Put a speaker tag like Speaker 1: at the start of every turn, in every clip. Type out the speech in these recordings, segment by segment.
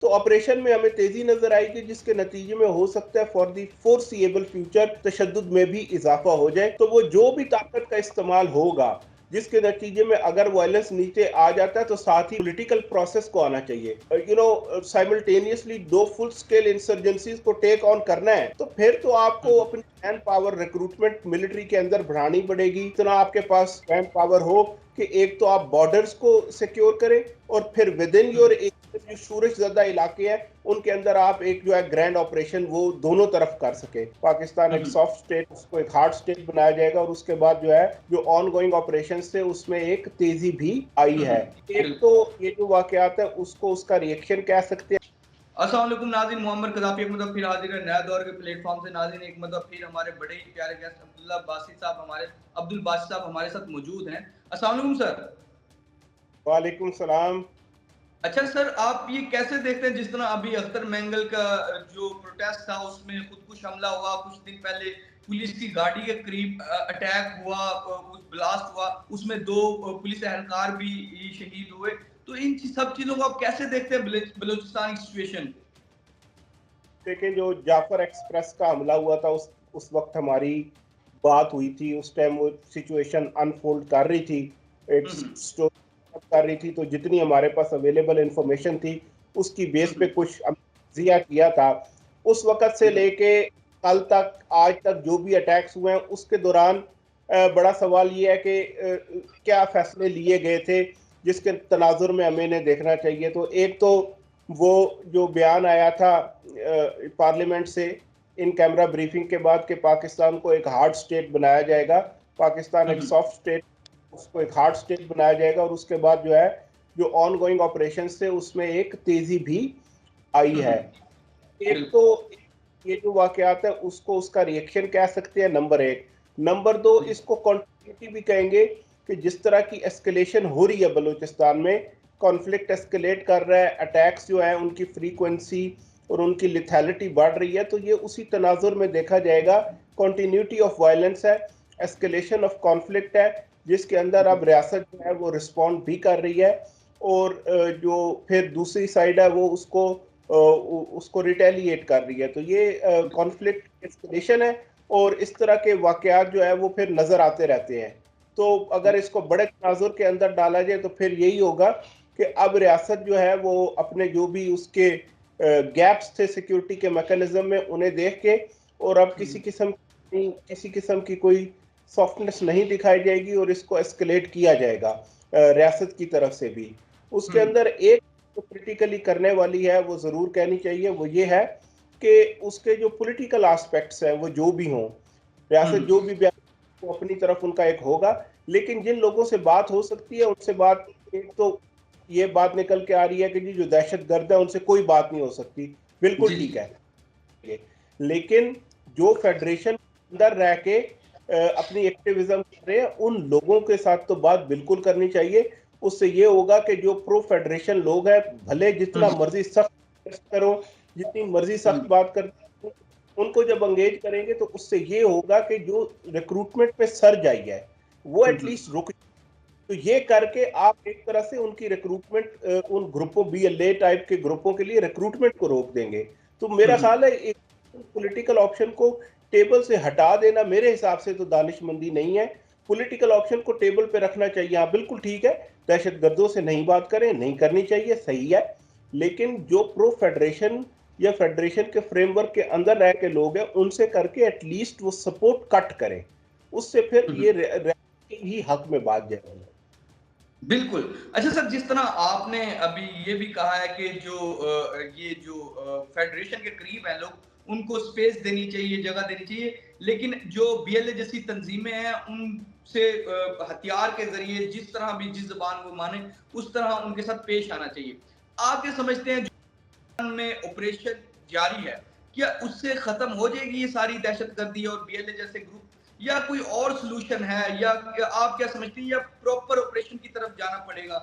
Speaker 1: तो ऑपरेशन में हमें तेजी नजर आएगी, जिसके नतीजे में हो सकता है फॉर दी फोरसीएबल फ्यूचर तशद्दुद में भी इजाफा हो जाए। तो वो जो भी ताकत का इस्तेमाल होगा, जिसके नतीजे में अगर वायलेंस नीचे आ जाता है, तो साथ ही पॉलिटिकल प्रोसेस को आना चाहिए। साइमल्टेनियसली दो फुल स्केल इंसर्जेंसीज को टेक ऑन करना है, तो फिर तो आपको अपनी मैन पावर रिक्रूटमेंट मिलिट्री के अंदर बढ़ानी पड़ेगी। इतना आपके पास मैन पावर हो कि एक तो आप बॉर्डर्स को सिक्योर करें, और फिर विद इन योर जो शूरश ज़दा इलाके हैं उनके अंदर आप एक जो है ग्रैंड ऑपरेशन वो दोनों तरफ कर सके। पाकिस्तान एक सॉफ्ट स्टेट, उसको एक हार्ड स्टेट बनाया जाएगा, और उसके बाद जो है जो ऑन गोइंग ऑपरेशन थे उसमें एक तेजी भी आई है। एक तो ये जो वाकयात है उसको उसका रिएक्शन कह सकते हैं।
Speaker 2: अस्सलाम वालेकुम नाज़रीन, मोहम्मद कज़ाफ़ी एक मतलब फिर हाजिर है नया दौर के प्लेटफॉर्म से। नाज़रीन एक मतलब फिर हमारे बड़े ही प्यारे गेस्ट अब्दुल बासित साहब हमारे साथ मौजूद हैं। अस्सलाम वालेकुम सर।
Speaker 1: वालेकुम सलाम।
Speaker 2: अच्छा सर, आप ये कैसे देखते हैं जिस तरह अभी अख्तर मैंगल का जो प्रोटेस्ट था उसमें खुदकुश हमला हुआ, कुछ दिन पहले पुलिस की गाड़ी के करीब अटैक हुआ, उस ब्लास्ट हुआ, उसमें 2 पुलिस एहलकार भी शहीद हुए। तो इन सब चीज़ों को आप कैसे देखते हैं बलूचिस्तान की सिचुएशन को?
Speaker 1: देखिए, जो जाफर एक्सप्रेस का हमला हुआ था उस वक्त हमारी बात हुई थी। उस टाइम वो सिचुएशन अनफोल्ड कर रही थी, एक
Speaker 2: हुँ, हुँ।
Speaker 1: स्टोरी कर रही थी। तो जितनी हमारे पास अवेलेबल इंफॉर्मेशन थी उसकी बेस पे कुछ जिया किया था। उस वक्त से लेके कल तक, आज तक जो भी अटैक्स हुए हैं उसके दौरान बड़ा सवाल ये है कि क्या फैसले लिए गए थे, जिसके तनाजुर में हमें इन्हें देखना चाहिए। तो एक तो वो जो बयान आया था पार्लियामेंट से इन कैमरा ब्रीफिंग के बाद कि पाकिस्तान को एक हार्ड स्टेट बनाया जाएगा, पाकिस्तान एक सॉफ्ट स्टेट, उसको एक हार्ड स्टेट बनाया जाएगा, और उसके बाद जो है जो ऑन गोइंग ऑपरेशन थे उसमें एक तेजी भी आई है। एक तो
Speaker 2: बिल्कुल।
Speaker 1: ये जो वाकयात है उसको उसका रिएक्शन कह सकते हैं, नंबर एक। नंबर दो, इसको कॉन्टिन्यूटी भी कहेंगे कि जिस तरह की एस्केलेशन हो रही है बलूचिस्तान में, कॉन्फ्लिक्ट एस्केलेट कर रहा है, अटैक्स जो है उनकी फ्रीक्वेंसी और उनकी लिथैलिटी बढ़ रही है, तो ये उसी तनाजुर में देखा जाएगा। कॉन्टिन्यूटी ऑफ वायलेंस है, एस्केलेशन ऑफ कॉन्फ्लिक्ट है, जिसके अंदर अब रियासत जो है वो रिस्पॉन्ड भी कर रही है, और जो फिर दूसरी साइड है वो उसको रिटेलिएट कर रही है। तो ये कॉन्फ्लिक्ट एस्केलेशन है, और इस तरह के वाकयात जो है वो फिर नजर आते रहते हैं। तो अगर इसको बड़े तनाजुर के अंदर डाला जाए तो फिर यही होगा कि अब रियासत जो है वो अपने जो भी उसके गैप्स थे सिक्योरिटी के मैकेनिज्म में उन्हें देख के, और अब किसी किस्म की कोई सॉफ्टनेस नहीं दिखाई जाएगी, और इसको एस्केलेट किया जाएगा रियासत की तरफ से भी। उसके अंदर एक जो क्रिटिकली करने वाली है वो जरूर कहनी चाहिए, वो ये है कि उसके जो पॉलिटिकल एस्पेक्ट्स हैं वो जो भी हों, रियासत जो भी वो अपनी तरफ उनका एक होगा, लेकिन जिन लोगों से बात हो सकती है उनसे बात, एक तो ये बात निकल के आ रही है कि जी जो दहशत गर्द है उनसे कोई बात नहीं हो सकती, बिल्कुल
Speaker 2: जी,
Speaker 1: ठीक
Speaker 2: जी।
Speaker 1: है। लेकिन जो फेडरेशन अंदर रह के अपनी एक्टिविज्म कर रहे हैं उन लोगों के साथ तो बात बिल्कुल करनी चाहिए। उससे ये होगा कि जो प्रो फेडरेशन लोग हैं, भले जितना मर्जी सख्त करो, जितनी मर्जी सख्त बात कर, उनको जब अंगेज करेंगे तो उससे ये होगा कि जो रिक्रूटमेंट पे सर्ज आई है वो एटलीस्ट रुक। तो ये करके आप एक तरह से उनकी रिक्रूटमेंट उन ग्रुपों बीएलए टाइप के ग्रुपों के लिए रिक्रूटमेंट को रोक देंगे। तो मेरा ख्याल है एक पॉलिटिकल ऑप्शन को टेबल से हटा देना मेरे हिसाब से तो दानिशमंदी नहीं है। पॉलिटिकल ऑप्शन को टेबल पे रखना चाहिए। हाँ बिल्कुल ठीक है, दहशत गर्दों से नहीं बात करें, नहीं करनी चाहिए, सही है। लेकिन जो प्रो फेडरेशन या फेडरेशन के फ्रेमवर्क के अंदर रह के लोग हैं उनसे करके एटलीस्ट वो सपोर्ट कट करें, उससे फिर ये ही हक में बात जाएगी।
Speaker 2: बिल्कुल। अच्छा सर, जिस तरह आपने अभी ये भी कहा है कि ये जो फेडरेशन के करीब हैं लोग, उनको स्पेस देनी चाहिए, जगह देनी चाहिए, लेकिन जो बीएलए जैसी तंजीमें हैं, उनसे हथियार के ज़रिए जिस तरह भी जिस ज़बान वो माने, उस तरह उनके साथ पेश आना चाहिए। आप क्या समझते हैं में ऑपरेशन जारी है, क्या उससे खत्म हो जाएगी ये सारी दहशतगर्दी और बीएलए जैसे ग्रुप, या कोई और सॉल्यूशन है, या आप क्या समझते हैं या प्रॉपर ऑपरेशन की तरफ जाना पड़ेगा?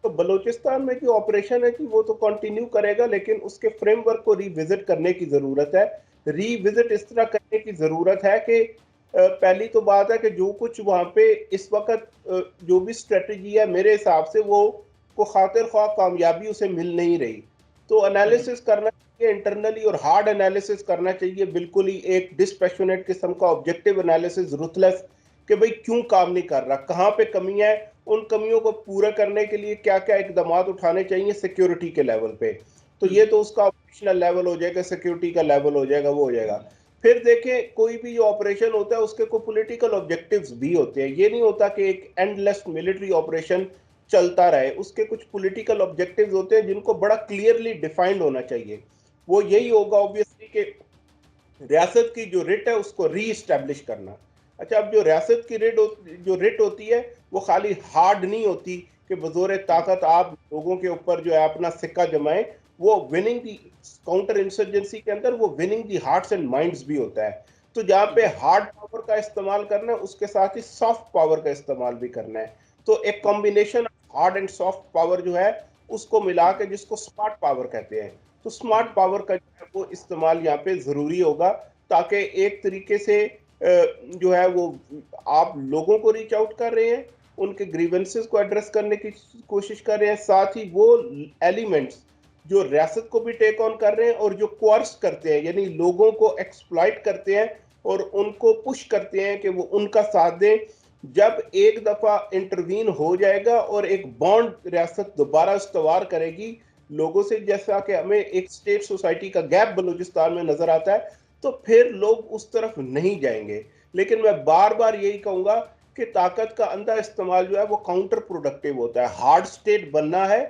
Speaker 1: तो बलूचिस्तान में जो ऑपरेशन है कि वो तो कंटिन्यू करेगा, लेकिन उसके फ्रेमवर्क को रिविजिट करने की जरूरत है। रिविजिट इस तरह करने की जरूरत है कि पहली तो बात है कि जो कुछ वहां पे इस वक्त जो भी स्ट्रेटजी है मेरे हिसाब से वो को खातिर ख्वाह कामयाबी उसे मिल नहीं रही। तो एनालिसिस करना चाहिए इंटरनली, और हार्ड एनालिसिस करना चाहिए, बिल्कुल ही एक डिस्पैशनेट किस्म का ऑब्जेक्टिव एनालिसिस, रुथलेस, कि भाई क्यों काम नहीं कर रहा, कहाँ पे कमी है, उन कमियों को पूरा करने के लिए क्या क्या इकदाम उठाने चाहिए सिक्योरिटी के लेवल पे। तो ये तो उसका ऑपरेशनल लेवल हो जाएगा, सिक्योरिटी का लेवल हो जाएगा, वो हो जाएगा। फिर देखें, कोई भी जो ऑपरेशन होता है उसके कोई पॉलिटिकल ऑब्जेक्टिव्स भी होते हैं। ये नहीं होता कि एक एंडलेस मिलिट्री ऑपरेशन चलता रहे, उसके कुछ पॉलिटिकल ऑब्जेक्टिव्स होते हैं जिनको बड़ा क्लियरली डिफाइंड होना चाहिए। वो यही होगा ऑब्वियसली कि रियासत की जो रिट है उसको री इस्टेब्लिश करना। अच्छा, अब जो रियासत की जो रिट होती है वो खाली हार्ड नहीं होती कि बजोर ताकत आप लोगों के ऊपर जो है अपना सिक्का जमाएं। वो विनिंग दी काउंटर इंसर्जेंसी के अंदर वो winning the hearts and minds भी होता है। तो जहाँ पे हार्ड पावर का इस्तेमाल करना है उसके साथ ही सॉफ्ट पावर का इस्तेमाल भी करना है। तो एक combination hard and soft power जो है उसको मिला के जिसको स्मार्ट पावर कहते हैं, तो स्मार्ट पावर का जो है वो इस्तेमाल यहाँ पे जरूरी होगा, ताकि एक तरीके से जो है वो आप लोगों को रीच आउट कर रहे हैं, उनके ग्रीवेंसेस को एड्रेस करने की कोशिश कर रहे हैं, साथ ही वो एलिमेंट्स जो रियासत को भी टेक ऑन कर रहे हैं और जो क्वार्स करते हैं, यानी लोगों को एक्सप्लॉइट करते हैं और उनको पुश करते हैं कि वो उनका साथ दें। जब एक दफा इंटरवीन हो जाएगा और एक बॉन्ड रियासत दोबारा इस्तवार करेगी लोगों से, जैसा कि हमें एक स्टेट सोसाइटी का गैप बलूचिस्तान में नजर आता है, तो फिर लोग उस तरफ नहीं जाएंगे। लेकिन मैं बार बार यही कहूंगा कि ताकत का अंधा इस्तेमाल जो है वो काउंटर प्रोडक्टिव होता है। हार्ड स्टेट बनना है,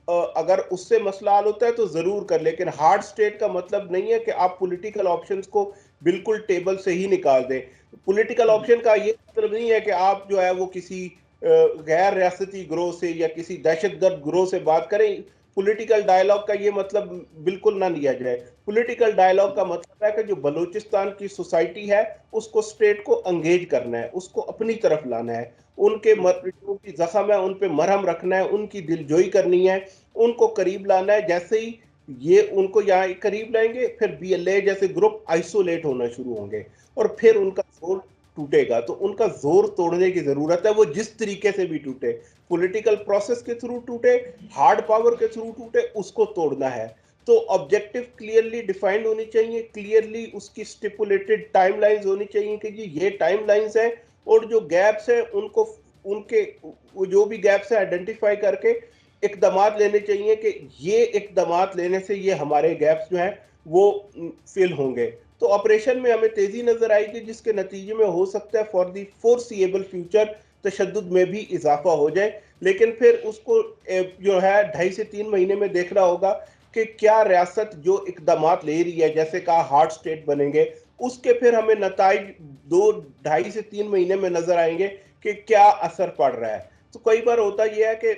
Speaker 1: अगर उससे मसला हल होता है तो जरूर कर, लेकिन हार्ड स्टेट का मतलब नहीं है कि आप पॉलिटिकल ऑप्शंस को बिल्कुल टेबल से ही निकाल दें। पॉलिटिकल ऑप्शन का ये मतलब नहीं है कि आप जो है वो किसी गैर रियासती ग्रोह से या किसी दहशतगर्द ग्रोह से बात करें। पॉलिटिकल डायलॉग का ये मतलब बिल्कुल ना लिया जाए। पॉलिटिकल डायलॉग का मतलब है कि जो बलूचिस्तान की सोसाइटी है उसको स्टेट को एंगेज करना है, उसको अपनी तरफ लाना है, उनके जो भी जख्म है उन पे मरहम रखना है, उनकी दिलजोई करनी है, उनको करीब लाना है। जैसे ही ये उनको यहाँ करीब लाएंगे फिर बीएलए जैसे ग्रुप आइसोलेट होना शुरू होंगे और फिर उनका जोर टूटेगा। तो उनका जोर तोड़ने की जरूरत है, वो जिस तरीके से भी टूटे, पॉलिटिकल प्रोसेस के थ्रू टूटे, हार्ड पावर के थ्रू टूटे, उसको तोड़ना है। तो ऑब्जेक्टिव क्लियरली डिफाइंड होनी चाहिए, क्लियरली उसकी स्टिपुलेटेड टाइमलाइंस होनी चाहिए कि जी ये टाइमलाइंस है, और जो गैप्स है उनको उनके जो भी गैप्स है आइडेंटिफाई करके इकदाम लेने चाहिए कि ये इकदाम लेने से ये हमारे गैप्स जो हैं वो फिल होंगे। तो ऑपरेशन में हमें तेजी नजर आएगी जिसके नतीजे में हो सकता है फॉर दी फोरसीएबल फ्यूचर तशद्दुद में भी इजाफा हो जाए। लेकिन फिर उसको जो है 2.5 से 3 महीने में देखना होगा कि क्या रियासत जो इकदाम ले रही है, जैसे कहा हार्ड स्टेट बनेंगे, उसके फिर हमें नताइज 2 2.5 से 3 महीने में नजर आएंगे कि क्या असर पड़ रहा है। तो कई बार होता यह है कि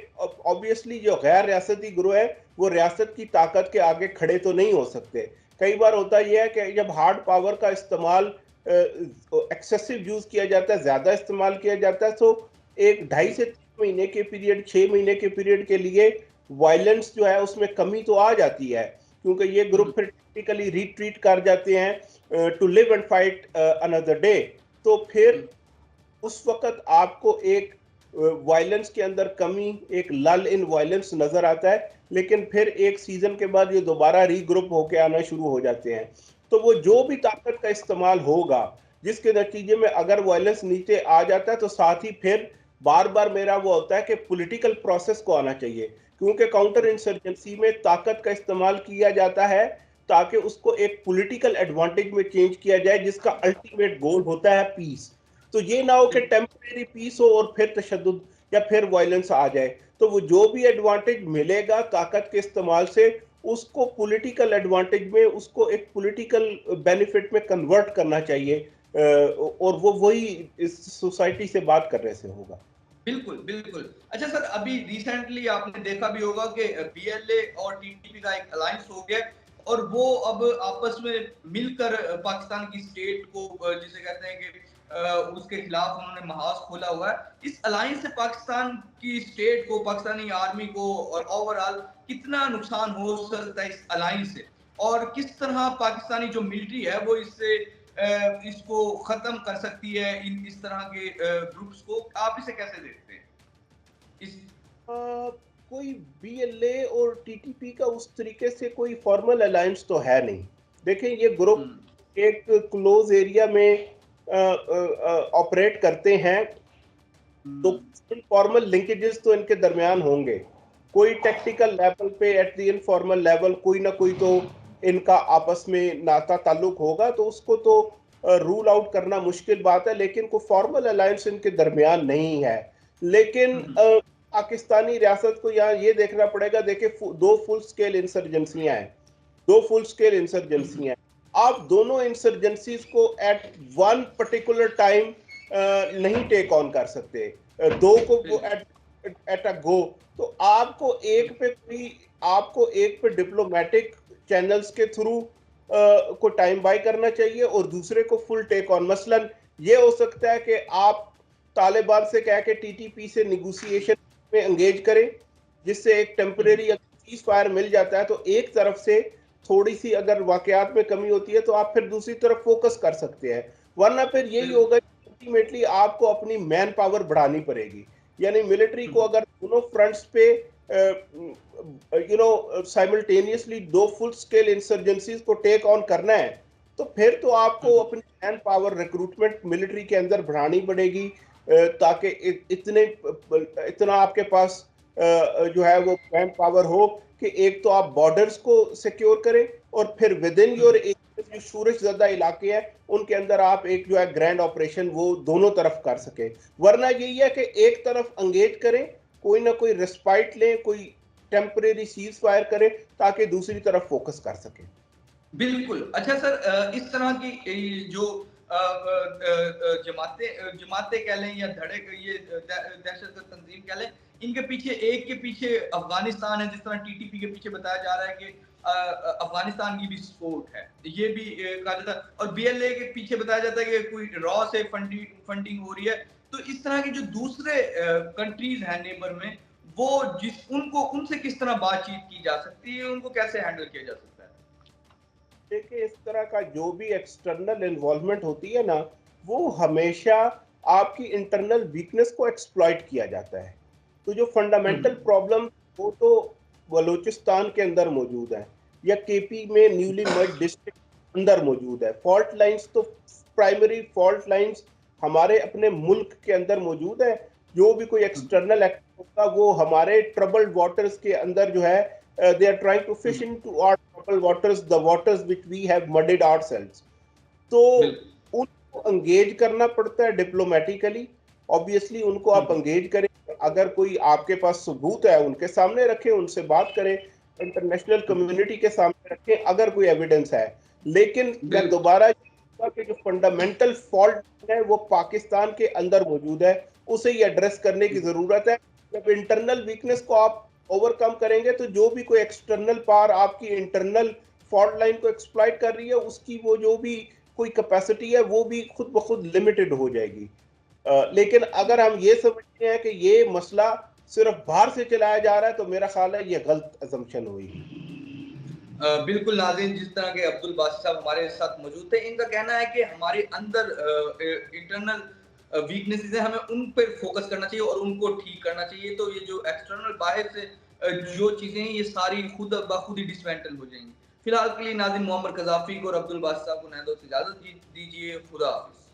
Speaker 1: ऑब्वियसली जो गैर रियासती ग्रोह है वो रियासत की ताकत के आगे खड़े तो नहीं हो सकते। कई बार होता यह है कि जब हार्ड पावर का इस्तेमाल एक्सेसिव यूज किया जाता है, ज्यादा इस्तेमाल किया जाता है, तो एक 2.5 से 3 महीने के पीरियड, 6 महीने के पीरियड के लिए वायलेंस जो है उसमें कमी तो आ जाती है, क्योंकि ये ग्रुप फिर टेक्निकली रिट्रीट कर जाते हैं to live and fight another day. तो फिर उस वक्त आपको एक वायलेंस के अंदर कमी, एक लल इन वायलेंस नजर आता है, लेकिन फिर एक सीजन के बाद ये दोबारा रीग्रुप होके आना शुरू हो जाते हैं। तो वो जो भी ताकत का इस्तेमाल होगा जिसके नतीजे में अगर वायलेंस नीचे आ जाता है, तो साथ ही फिर बार बार मेरा वो होता है कि पॉलिटिकल प्रोसेस को आना चाहिए, क्योंकि काउंटर इंसर्जेंसी में ताकत का इस्तेमाल किया जाता है ताकि उसको एक पॉलिटिकल एडवांटेज में चेंज किया जाए जिसका अल्टीमेट गोल होता है पीस। तो ये ना हो कि टेम्परेरी पीस हो और फिर तशद्दुद या फिर वायलेंस आ जाए। तो वो जो भी एडवांटेज मिलेगा ताकत के इस्तेमाल से, उसको पॉलिटिकल एडवांटेज में, उसको एक पॉलिटिकल बेनिफिट में कन्वर्ट करना चाहिए, और वो वही इस सोसाइटी से बात करने से होगा।
Speaker 2: बिल्कुल, बिल्कुल। अच्छा सर, अभी रिसेंटली आपने देखा भी होगा कि बीएलए और टीटीपी का एक अलायंस हो गया और वो अब आपस में मिलकर पाकिस्तान की स्टेट को जिसे कहते हैं कि उसके खिलाफ उन्होंने महाज खोला हुआ है। इस अलायंस से पाकिस्तान की स्टेट को, पाकिस्तानी आर्मी को और ओवरऑल कितना नुकसान हो सकता है इस अलायंस से? और किस तरह पाकिस्तानी जो मिलिट्री है वो इससे इसको खत्म कर सकती है, इन इस तरह के ग्रुप्स को? आप इसे कैसे देखते हैं? इस
Speaker 1: कोई बीएलए और टीटीपी का उस तरीके से कोई फॉर्मल अलायंस तो है नहीं। देखें, ये ग्रुप एक क्लोज एरिया में ऑपरेट करते हैं, तो इनफॉर्मल लिंकेजेस तो इनके दरमियान होंगे। कोई टेक्निकल लेवल पे, एट द इनफॉर्मल लेवल, कोई ना कोई तो इनका आपस में नाता ताल्लुक होगा, तो उसको तो रूल आउट करना मुश्किल बात है, लेकिन कोई फॉर्मल अलायंस इनके दरमियान नहीं है। लेकिन पाकिस्तानी रियासत को यहाँ ये देखना पड़ेगा। देखे, दो फुल स्केल इंसर्जेंसियां हैं, दो फुल स्केल इंसर्जेंसियां हैं। आप दोनों इंसर्जेंसीज को एट वन पर्टिकुलर टाइम नहीं टेक ऑन कर सकते, दो को एट अ गो। तो आपको एक पे डिप्लोमेटिक चैनल्स के थ्रू को टाइम बाय करना चाहिए और दूसरे को फुल टेक ऑन। मसलन ये हो सकता है कि आप तालिबान से कह के टीटीपी से निगोसिएशन में एंगेज करें, जिससे एक टेम्परेरी सीज फायर मिल जाता है, तो एक तरफ से थोड़ी सी अगर वाकयात में कमी होती है तो आप फिर दूसरी तरफ फोकस कर सकते हैं। वरना फिर यही होगा, अल्टीमेटली आपको अपनी मैन पावर बढ़ानी पड़ेगी। यानी मिलिट्री को अगर दोनों फ्रंट्स पे साइमल्टेनियसली दो फुल स्केल इंसर्जेंसीज को टेक ऑन करना है, तो फिर तो आपको अपनी मैन पावर रिक्रूटमेंट मिलिट्री के अंदर बढ़ानी पड़ेगी, ताकि इतना आपके पास जो है वो मैन पावर हो कि एक तो आप बॉर्डर्स को सिक्योर करें और फिर विद इन योर जो शूरश ज़्यादा इलाके हैं उनके अंदर आप एक जो है ग्रैंड ऑपरेशन वो दोनों तरफ कर सके। वरना यही है कि एक तरफ एंगेज करें, कोई ना कोई रिस्पाइट लें, कोई टेम्परेरी सीज फायर करें, ताकि दूसरी तरफ फोकस कर सके।
Speaker 2: बिल्कुल। अच्छा सर, इस तरह की जो जमातें कह लें या धड़े, ये दहशत तंजीम कह लें, इनके पीछे एक के पीछे अफगानिस्तान है, जिस तरह टीटीपी के पीछे बताया जा रहा है कि अफगानिस्तान की भी सपोर्ट है, ये भी कहा जाता है, और बीएलए के पीछे बताया जाता है कि कोई रॉ से फंडिंग हो रही है। तो इस तरह के जो दूसरे कंट्रीज हैं नेबर में, वो उनसे किस तरह बातचीत की जा सकती है, उनको कैसे हैंडल किया जा सकता है?
Speaker 1: देखिए, इस तरह का जो भी एक्सटर्नल इन्वॉल्वमेंट होती है ना, वो हमेशा आपकी इंटरनल वीकनेस को एक्सप्लॉइट किया जाता है। तो जो फंडामेंटल प्रॉब्लम वो तो बलूचिस्तान के अंदर मौजूद है या केपी में न्यूली मर्ज डिस्ट्रिक्ट अंदर मौजूद है। फॉल्ट लाइंस तो प्राइमरी फॉल्ट लाइंस हमारे अपने मुल्क के अंदर मौजूद है। जो भी कोई एक्सटर्नल एक्ट होगा वो हमारे ट्रबल्ड वाटर्स के अंदर जो है, they are trying to fish into our troubled waters, the waters which we have muddied ourselves. तो उनको एंगेज करना पड़ता है डिप्लोमेटिकली। ऑब्वियसली उनको आप एंगेज करें, अगर कोई आपके पास सबूत है उनके सामने रखें, उनसे बात करें, इंटरनेशनल कम्युनिटी के सामने रखें अगर कोई एविडेंस है। लेकिन मैं दोबारा कि जो फंडामेंटल फॉल्ट है वो पाकिस्तान के अंदर मौजूद है, उसे ही एड्रेस करने की जरूरत है। जब इंटरनल वीकनेस को आप ओवरकम करेंगे तो जो भी कोई एक्सटर्नल पावर आपकी इंटरनल फॉल्ट लाइन को एक्सप्लॉइट कर रही है, उसकी वो जो भी कोई कैपेसिटी है वो भी खुद ब खुद लिमिटेड हो जाएगी। लेकिन अगर हम ये समझते हैं कि ये मसला सिर्फ बाहर से चलाया जा रहा है, तो मेरा ख्याल है ये गलत असम्पशन हुई।
Speaker 2: बिल्कुल नाज़रीन, जिस तरह के अब्दुल बासित साहब हमारे साथ मौजूद थे, इनका कहना है कि हमारे अंदर इंटरनल वीकनेसेस है, हमें उन पर फोकस करना चाहिए और उनको ठीक करना चाहिए। तो ये जो एक्सटर्नल बाहर से जो चीजें हैं, ये सारी खुद ही डिसमेंटल हो जाएंगी। फिलहाल के लिए नाज़रीन, मोहम्मद कज़ाफ़ी को और अब्दुल बासित साहब को नए दौर से इजाजत दीजिए। खुदा हाफिज़।